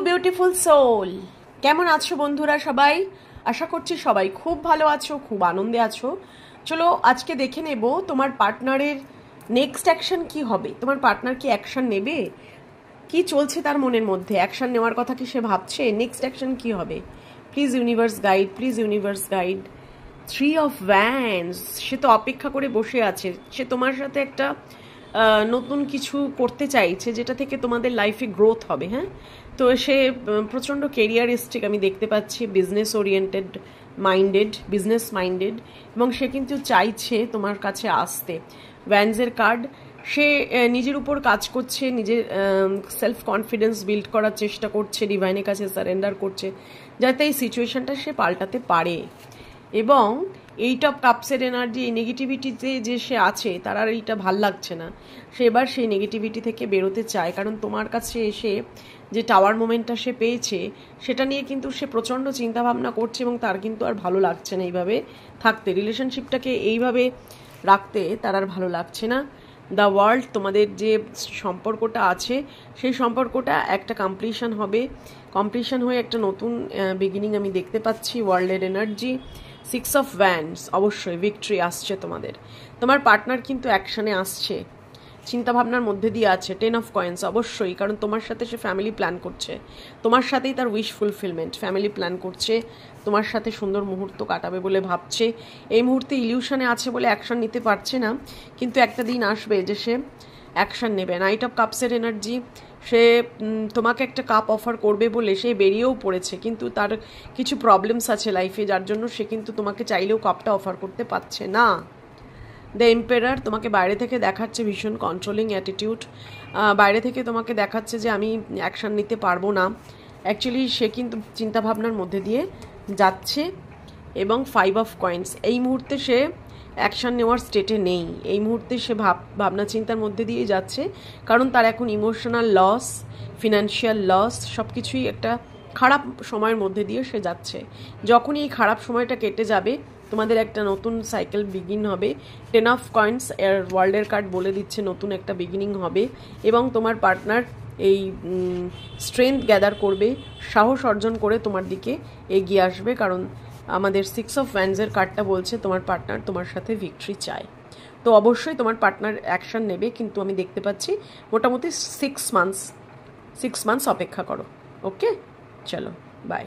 Beautiful soul, কেমন আছো বন্ধুরা সবাই? আশা করছি সবাই খুব ভালো আছো, খুব আনন্দে আছো। চলো আজকে দেখে নেব তোমার পার্টনারের নেক্সট অ্যাকশন কি হবে। তোমার পার্টনার কি অ্যাকশন নেবে? কি চলছে তার মনের মধ্যে? অ্যাকশন নেওয়ার কথা কি সে ভাবছে? নেক্সট অ্যাকশন কি হবে? Please universe guide, please universe guide. 3 of wands, সে তো অপেক্ষা করে বসে আছে। সে তোমার সাথে একটা নতুন কিছু করতে চাইছে, যেটা থেকে তোমাদের লাইফে গ্রোথ হবে। হ্যাঁ, তো সে প্রচণ্ড কেরিয়ারিস্টিক আমি দেখতে পাচ্ছি, business oriented minded, business minded, এবং সে কিন্তু চাইছে তোমার কাছে আসতে। ভ্যান্সের কার্ড, সে নিজের উপর কাজ করছে, নিজের সেলফ কনফিডেন্স বিল্ড করার চেষ্টা করছে, ডিভাইনের কাছে সারেন্ডার করছে, যাতে এই সিচুয়েশনটা সে পাল্টাতে পারে। এবং 8 অফ কাপসের এনার্জি, এই নেগেটিভিটিতে যে সে আছে তার আর এইটা ভাল লাগছে না। সে এবার সেই নেগেটিভিটি থেকে বেরোতে চায়, কারণ তোমার কাছে এসে যে টাওয়ার মোমেন্টটা সে পেয়েছে সেটা নিয়ে কিন্তু সে প্রচণ্ড চিন্তাভাবনা করছে, এবং তার কিন্তু আর ভালো লাগছে না এইভাবে থাকতে, রিলেশনশিপটাকে এইভাবে রাখতে তার আর ভালো লাগছে না। দ্য ওয়ার্ল্ড, তোমাদের যে সম্পর্কটা আছে সেই সম্পর্কটা একটা কমপ্লিশন হবে, কমপ্লিশন হয়ে একটা নতুন বিগিনিং আমি দেখতে পাচ্ছি। ওয়ার্ল্ডের এনার্জি, 6 অফ ভ্যান্স, অবশ্যই ভিক্টরি আসছে তোমাদের। তোমার পার্টনার কিন্তু অ্যাকশনে আসছে, চিন্তাভাবনার মধ্যে দিয়ে আছে। 10 অফ কয়েন্স, অবশ্যই, কারণ তোমার সাথে সে ফ্যামিলি প্ল্যান করছে, তোমার সাথেই তার উইশ ফুলফিলমেন্ট, ফ্যামিলি প্ল্যান করছে, তোমার সাথে সুন্দর মুহূর্ত কাটাবে বলে ভাবছে। এই মুহূর্তে ইলিউশনে আছে বলে অ্যাকশন নিতে পারছে না, কিন্তু একটা দিন আসবে যে সে অ্যাকশন নেবে। নাইট অফ কাপসের এনার্জি, সে তোমাকে একটা কাপ অফার করবে বলে সে বেরিয়েও পড়েছে, কিন্তু তার কিছু প্রবলেমস আছে লাইফে, যার জন্য সে কিন্তু তোমাকে চাইলেও কাপটা অফার করতে পারছে না। দ্য এম্পেরার, তোমাকে বাইরে থেকে দেখাচ্ছে ভীষণ কন্ট্রোলিং অ্যাটিটিউড, বাইরে থেকে তোমাকে দেখাচ্ছে যে আমি অ্যাকশন নিতে পারবো না। অ্যাকচুয়ালি সে কিন্তু চিন্তাভাবনার মধ্যে দিয়ে যাচ্ছে। এবং 5 অফ কয়েন্স, এই মুহূর্তে সে অ্যাকশন নেওয়ার স্টেটে নেই, এই মুহূর্তে সে ভাবনা চিন্তার মধ্যে দিয়ে যাচ্ছে, কারণ তার এখন ইমোশনাল লস, ফিনান্সিয়াল লস, সব কিছুই একটা খারাপ সময়ের মধ্যে দিয়ে সে যাচ্ছে। যখনই এই খারাপ সময়টা কেটে যাবে তোমাদের একটা নতুন সাইকেল বিগিন হবে। 10 অফ কয়েন্স এর ওয়ার্ল্ডের কার্ড বলে দিচ্ছে নতুন একটা বিগিনিং হবে, এবং তোমার পার্টনার এই স্ট্রেংথ গ্যাদার করবে, সাহস অর্জন করে তোমার দিকে এগিয়ে আসবে, কারণ আমাদের 6 অফ ভ্যান্সের কার্ডটা বলছে তোমার পার্টনার তোমার সাথে ভিক্টরি চায়। তো অবশ্যই তোমার পার্টনার অ্যাকশন নেবে, কিন্তু আমি দেখতে পাচ্ছি মোটামুটি 6 মান্থস অপেক্ষা করো। ওকে, চলো বাই।